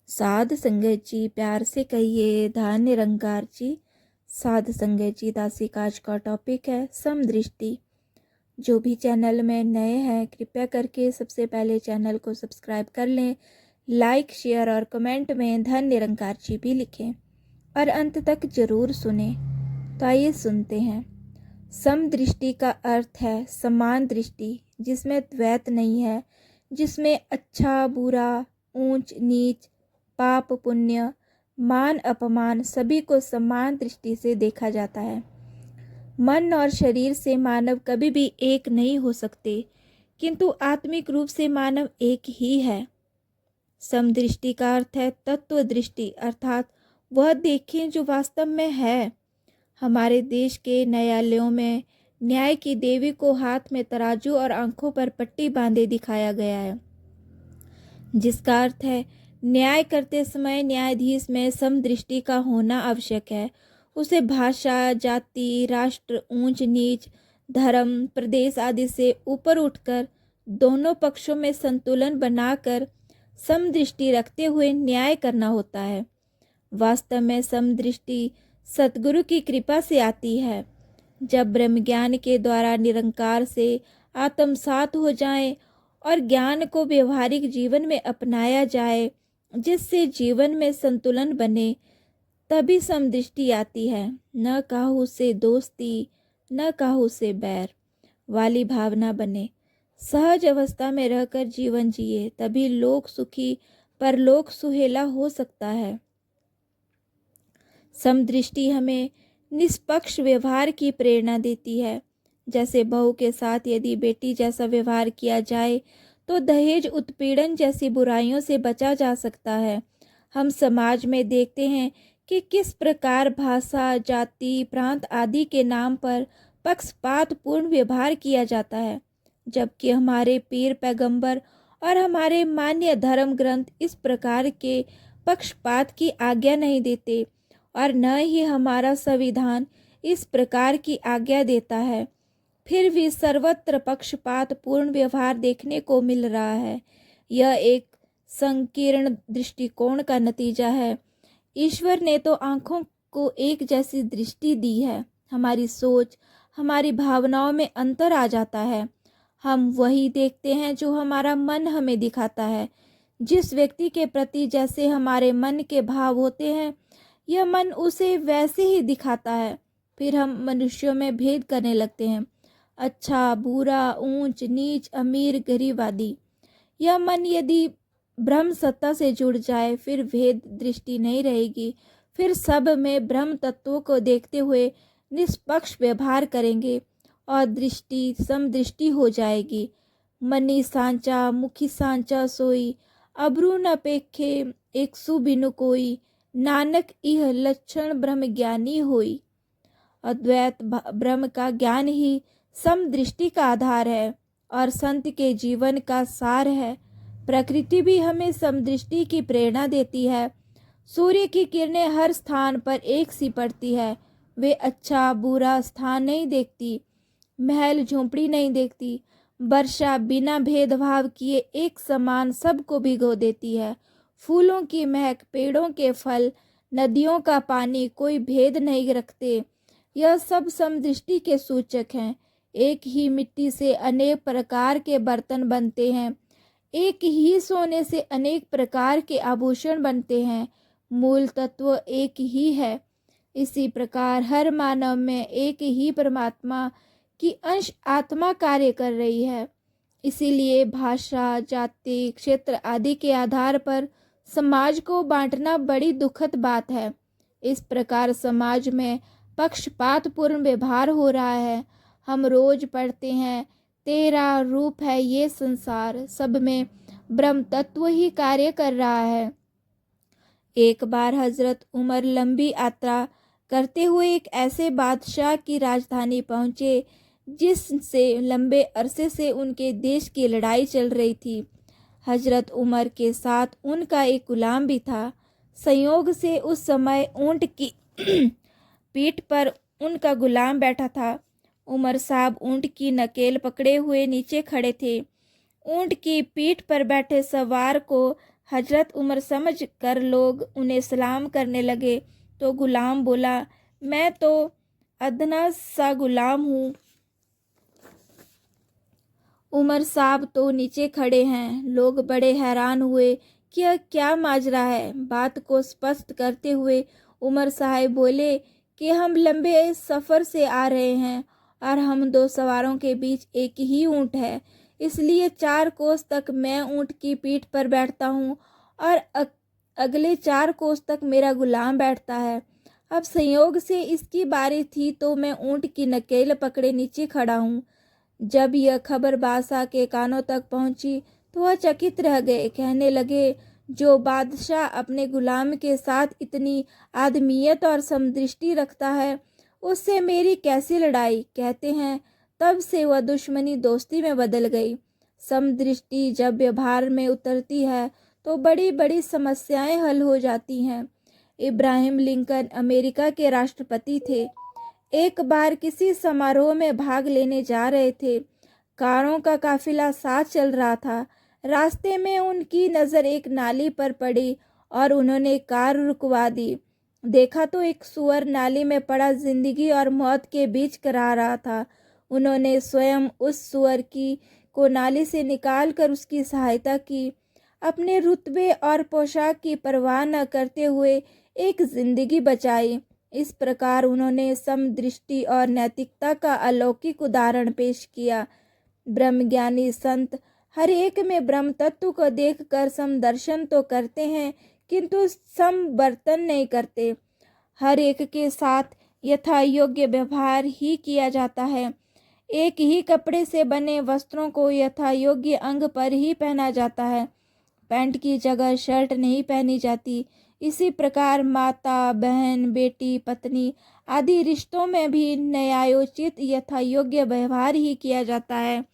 साध संगत जी प्यार से कहिए धन निरंकार जी। साध संगत जी दासी काज का टॉपिक है समदृष्टि। जो भी चैनल में नए हैं कृपया करके सबसे पहले चैनल को सब्सक्राइब कर लें, लाइक शेयर और कमेंट में धन निरंकार जी भी लिखें और अंत तक जरूर सुने। तो आइए सुनते हैं। समदृष्टि का अर्थ है समान दृष्टि, जिसमें द्वैत नहीं है, जिसमें अच्छा बुरा, ऊंच नीच, पाप पुण्य, मान अपमान सभी को समान दृष्टि से देखा जाता है। मन और शरीर से मानव कभी भी एक नहीं हो सकते, किंतु आत्मिक रूप से मानव एक ही है। समदृष्टि का अर्थ है तत्व दृष्टि, अर्थात वह देखें जो वास्तव में है। हमारे देश के न्यायालयों में न्याय की देवी को हाथ में तराजू और आंखों पर पट्टी बांधे दिखाया गया है, जिसका अर्थ है न्याय करते समय न्यायाधीश में समदृष्टि का होना आवश्यक है। उसे भाषा, जाति, राष्ट्र, ऊंच नीच, धर्म, प्रदेश आदि से ऊपर उठकर दोनों पक्षों में संतुलन बनाकर समदृष्टि रखते हुए न्याय करना होता है। वास्तव में समदृष्टि सतगुरु की कृपा से आती है। जब ब्रह्म ज्ञान के द्वारा निरंकार से आत्मसात हो जाए और ज्ञान को व्यवहारिक जीवन में अपनाया जाए, जिससे जीवन में संतुलन बने, तभी समदृष्टि आती है। न काहू से दोस्ती, न काहू से बैर वाली भावना बने। सहज अवस्था में रहकर जीवन जिए, तभी लोक सुखी परलोक सुहेला हो सकता है। समदृष्टि हमें निष्पक्ष व्यवहार की प्रेरणा देती है। जैसे बहू के साथ यदि बेटी जैसा व्यवहार किया जाए तो दहेज उत्पीड़न जैसी बुराइयों से बचा जा सकता है। हम समाज में देखते हैं कि किस प्रकार भाषा, जाति, प्रांत आदि के नाम पर पक्षपातपूर्ण व्यवहार किया जाता है, जबकि हमारे पीर पैगंबर और हमारे मान्य धर्म ग्रंथ इस प्रकार के पक्षपात की आज्ञा नहीं देते और न ही हमारा संविधान इस प्रकार की आज्ञा देता है। फिर भी सर्वत्र पक्षपात पूर्ण व्यवहार देखने को मिल रहा है। यह एक संकीर्ण दृष्टिकोण का नतीजा है। ईश्वर ने तो आँखों को एक जैसी दृष्टि दी है। हमारी सोच, हमारी भावनाओं में अंतर आ जाता है। हम वही देखते हैं जो हमारा मन हमें दिखाता है। जिस व्यक्ति के प्रति जैसे हमारे मन के भाव होते हैं, यह मन उसे वैसे ही दिखाता है। फिर हम मनुष्यों में भेद करने लगते हैं, अच्छा बुरा, ऊंच नीच, अमीर गरीब आदि। यह मन यदि ब्रह्म सत्ता से जुड़ जाए, फिर भेद दृष्टि नहीं रहेगी। फिर सब में ब्रह्म तत्वों को देखते हुए निष्पक्ष व्यवहार करेंगे और दृष्टि समदृष्टि हो जाएगी। मनी सांचा मुखी सांचा सोई, अब्रू न पेखे एक सु बिनु कोई, नानक इह लक्षण ब्रह्म ज्ञानी होई। अद्वैत ब्रह्म का ज्ञान ही समदृष्टि का आधार है और संत के जीवन का सार है। प्रकृति भी हमें समदृष्टि की प्रेरणा देती है। सूर्य की किरणें हर स्थान पर एक सी पड़ती है। वे अच्छा बुरा स्थान नहीं देखती, महल झोंपड़ी नहीं देखती। वर्षा बिना भेदभाव किए एक समान सबको भिगो देती है। फूलों की महक, पेड़ों के फल, नदियों का पानी कोई भेद नहीं रखते। यह सब समदृष्टि के सूचक हैं। एक ही मिट्टी से अनेक प्रकार के बर्तन बनते हैं। एक ही सोने से अनेक प्रकार के आभूषण बनते हैं। मूल तत्व एक ही है। इसी प्रकार हर मानव में एक ही परमात्मा की अंश आत्मा कार्य कर रही है। इसीलिए भाषा, जाति, क्षेत्र आदि के आधार पर समाज को बांटना बड़ी दुखद बात है। इस प्रकार समाज में पक्षपातपूर्ण व्यवहार हो रहा है। हम रोज पढ़ते हैं, तेरा रूप है ये संसार, सब में ब्रह्म तत्व ही कार्य कर रहा है। एक बार हजरत उमर लंबी यात्रा करते हुए एक ऐसे बादशाह की राजधानी पहुँचे जिससे लंबे अरसे से उनके देश की लड़ाई चल रही थी। हजरत उमर के साथ उनका एक गुलाम भी था। संयोग से उस समय ऊंट की पीठ पर उनका गुलाम बैठा था। उमर साहब ऊंट की नकेल पकड़े हुए नीचे खड़े थे। ऊंट की पीठ पर बैठे सवार को हजरत उमर समझ कर लोग उन्हें सलाम करने लगे तो गुलाम बोला, मैं तो अदना सा गुलाम हूँ, उमर साहब तो नीचे खड़े हैं। लोग बड़े हैरान हुए कि यह क्या माजरा है। बात को स्पष्ट करते हुए उमर साहब बोले कि हम लंबे सफ़र से आ रहे हैं और हम 2 सवारों के बीच एक ही ऊँट है, इसलिए 4 कोस तक मैं ऊँट की पीठ पर बैठता हूँ और अगले 4 कोस तक मेरा गुलाम बैठता है। अब संयोग से इसकी बारी थी तो मैं ऊँट की नकेल पकड़े नीचे खड़ा हूँ। जब यह खबर बादशाह के कानों तक पहुंची तो वह चकित रह गए। कहने लगे, जो बादशाह अपने गुलाम के साथ इतनी आदमियत और समदृष्टि रखता है, उससे मेरी कैसी लड़ाई। कहते हैं तब से वह दुश्मनी दोस्ती में बदल गई। समदृष्टि जब व्यवहार में उतरती है तो बड़ी बड़ी समस्याएं हल हो जाती हैं। इब्राहिम लिंकन अमेरिका के राष्ट्रपति थे। एक बार किसी समारोह में भाग लेने जा रहे थे। कारों का काफिला साथ चल रहा था। रास्ते में उनकी नज़र एक नाली पर पड़ी और उन्होंने कार रुकवा दी। देखा तो एक सूअर नाली में पड़ा जिंदगी और मौत के बीच करा रहा था। उन्होंने स्वयं उस सूअर को नाली से निकाल कर उसकी सहायता की। अपने रुतबे और पोशाक की परवाह न करते हुए एक जिंदगी बचाई। इस प्रकार उन्होंने समदृष्टि और नैतिकता का अलौकिक उदाहरण पेश किया। ब्रह्मज्ञानी संत हर एक में ब्रह्म तत्व को देखकर समदर्शन तो करते हैं किंतु समवर्तन नहीं करते। हर एक के साथ यथा योग्य व्यवहार ही किया जाता है। एक ही कपड़े से बने वस्त्रों को यथा योग्य अंग पर ही पहना जाता है। पैंट की जगह शर्ट नहीं पहनी जाती। इसी प्रकार माता, बहन, बेटी, पत्नी आदि रिश्तों में भी न्यायोचित यथा योग्य व्यवहार ही किया जाता है।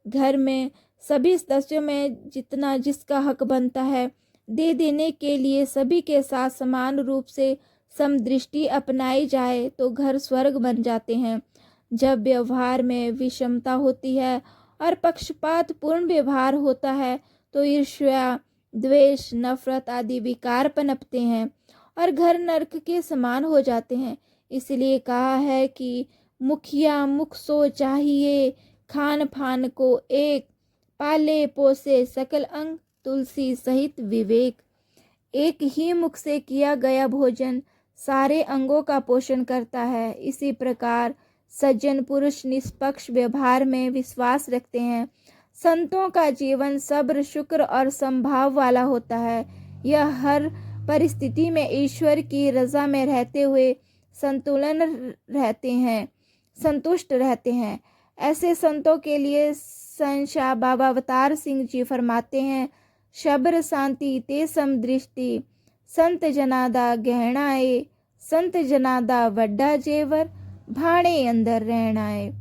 घर में सभी सदस्यों में जितना जिसका हक बनता है दे देने के लिए सभी के साथ समान रूप से समदृष्टि अपनाई जाए तो घर स्वर्ग बन जाते हैं। जब व्यवहार में विषमता होती है और पक्षपात पूर्ण व्यवहार होता है तो ईर्ष्या, द्वेष, नफरत आदि विकार पनपते हैं और घर नरक के समान हो जाते हैं। इसलिए कहा है कि मुखिया मुख सो चाहिए, खान फान को एक, पाले पोसे सकल अंग, तुलसी सहित विवेक। एक ही मुख से किया गया भोजन सारे अंगों का पोषण करता है। इसी प्रकार सज्जन पुरुष निष्पक्ष व्यवहार में विश्वास रखते हैं। संतों का जीवन सब्र, शुक्र और समभाव वाला होता है। यह हर परिस्थिति में ईश्वर की रजा में रहते हुए संतुष्ट रहते हैं। ऐसे संतों के लिए संशाह बाबा अवतार सिंह जी फरमाते हैं, शब्र शांति ते समदृष्टि, संत जनादा गहनाए, संत जनादा वड्डा जेवर, भाणे अंदर रहनाए।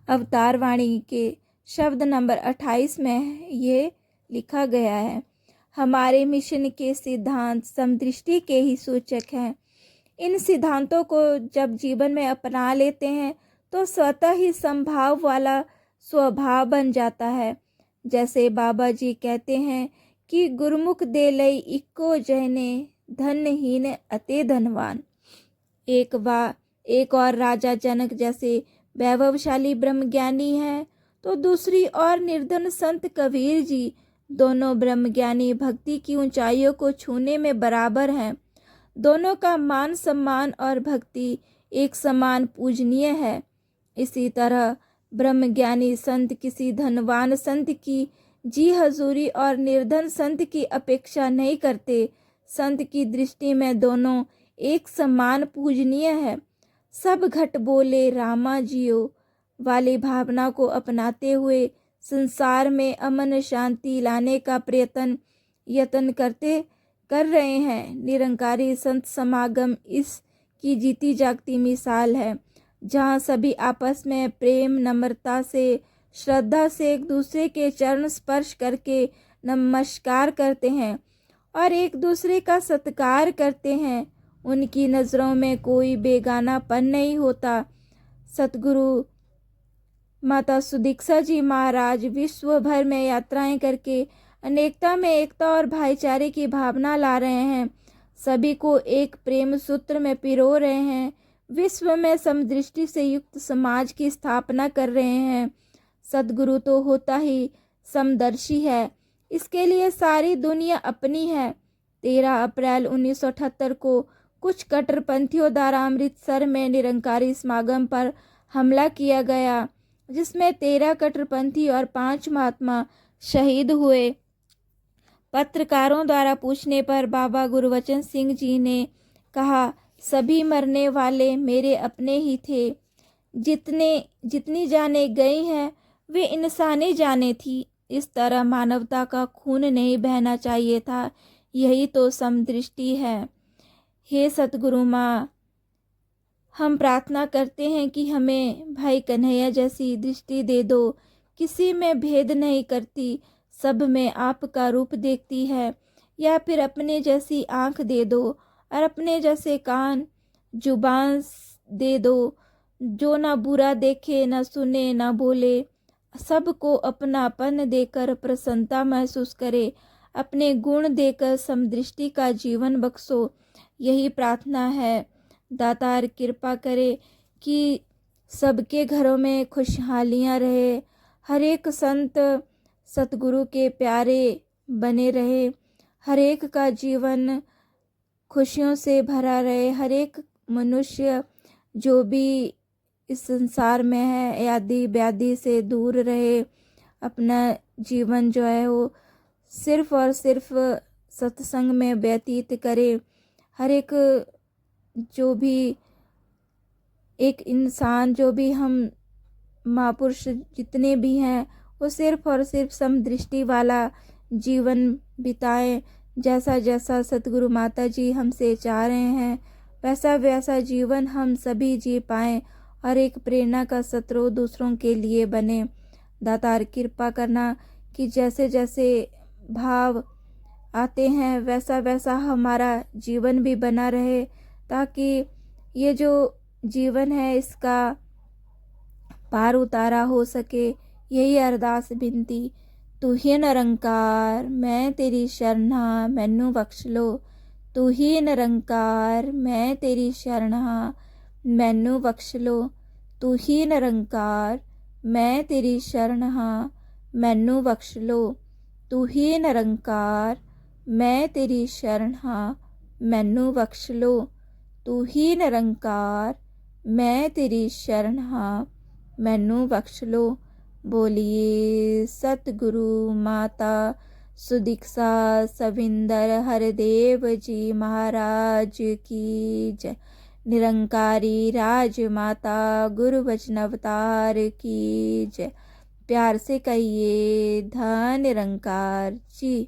अवतार वाणी के शब्द नंबर 28 में ये लिखा गया है। हमारे मिशन के सिद्धांत समदृष्टि के ही सूचक हैं। इन सिद्धांतों को जब जीवन में अपना लेते हैं तो स्वतः ही संभाव वाला स्वभाव बन जाता है। जैसे बाबा जी कहते हैं कि गुरमुख दे लई इक्को जहने, धनहीन अते धनवान। एक और राजा जनक जैसे वैभवशाली ब्रह्मज्ञानी हैं तो दूसरी और निर्धन संत कबीर जी, दोनों ब्रह्मज्ञानी भक्ति की ऊंचाइयों को छूने में बराबर हैं। दोनों का मान सम्मान और भक्ति एक समान पूजनीय है। इसी तरह ब्रह्मज्ञानी संत किसी धनवान संत की जी हजूरी और निर्धन संत की अपेक्षा नहीं करते। संत की दृष्टि में दोनों एक समान पूजनीय है। सब घट बोले रामा जियो वाली भावना को अपनाते हुए संसार में अमन शांति लाने का यत्न कर रहे हैं। निरंकारी संत समागम इसकी जीती जागती मिसाल है, जहाँ सभी आपस में प्रेम, नम्रता से, श्रद्धा से एक दूसरे के चरण स्पर्श करके नमस्कार करते हैं और एक दूसरे का सत्कार करते हैं। उनकी नज़रों में कोई बेगानापन नहीं होता। सतगुरु माता सुदीक्षा जी महाराज विश्व भर में यात्राएं करके अनेकता में एकता और भाईचारे की भावना ला रहे हैं। सभी को एक प्रेम सूत्र में पिरो रहे हैं। विश्व में समदृष्टि से युक्त समाज की स्थापना कर रहे हैं। सद्गुरु तो होता ही समदर्शी है, इसके लिए सारी दुनिया अपनी है। 13 अप्रैल 1978 को कुछ कट्टरपंथियों द्वारा अमृतसर में निरंकारी समागम पर हमला किया गया, जिसमें 13 कट्टरपंथी और 5 महात्मा शहीद हुए। पत्रकारों द्वारा पूछने पर बाबा गुरबचन सिंह जी ने कहा, सभी मरने वाले मेरे अपने ही थे। जितनी जाने गई हैं वे इंसानी जाने थी। इस तरह मानवता का खून नहीं बहना चाहिए था। यही तो समदृष्टि है। हे सतगुरु माँ, हम प्रार्थना करते हैं कि हमें भाई कन्हैया जैसी दृष्टि दे दो। किसी में भेद नहीं करती, सब में आपका रूप देखती है। या फिर अपने जैसी आँख दे दो और अपने जैसे कान जुबान दे दो, जो ना बुरा देखे, ना सुने, ना बोले, सबको अपनापन देकर प्रसन्नता महसूस करे। अपने गुण देकर समदृष्टि का जीवन बख्शो। यही प्रार्थना है। दातार कृपा करे कि सबके घरों में खुशहालियाँ रहे। हर एक संत सतगुरु के प्यारे बने रहे। हर एक का जीवन खुशियों से भरा रहे। हर एक मनुष्य जो भी इस संसार में है आदि व्याधि से दूर रहे। अपना जीवन जो है वो सिर्फ और सिर्फ सत्संग में व्यतीत करे। हर एक जो भी एक इंसान, जो भी हम महापुरुष जितने भी हैं, वो सिर्फ और सिर्फ समदृष्टि वाला जीवन बिताएं। जैसा जैसा सतगुरु माता जी हमसे चाह रहे हैं, वैसा वैसा जीवन हम सभी जी पाएं और एक प्रेरणा का स्रोत दूसरों के लिए बने। दातार कृपा करना कि जैसे जैसे भाव आते हैं वैसा वैसा हमारा जीवन भी बना रहे, ताकि ये जो जीवन है इसका पार उतारा हो सके। यही अरदास बिनती। तू ही निरंकार मैं तेरी शरणा मैनू बख्श लो। तू ही निरंकार मैं तेरी शरणा मैनू बख्श लो। तू ही निरंकार मैं तेरी शरणा मैनू बख्श लो। तू ही निरंकार मैं तेरी शरणा मैनू बख्श लो। तू ही निरंकार मैं तेरी शरणा मैनू बख्श लो। बोलिए सतगुरु माता सुदीक्षा सविंदर हरदेव जी महाराज की जय। निरंकारी राज माता गुरु वचन अवतार की जय। प्यार से कहिए धन निरंकार जी।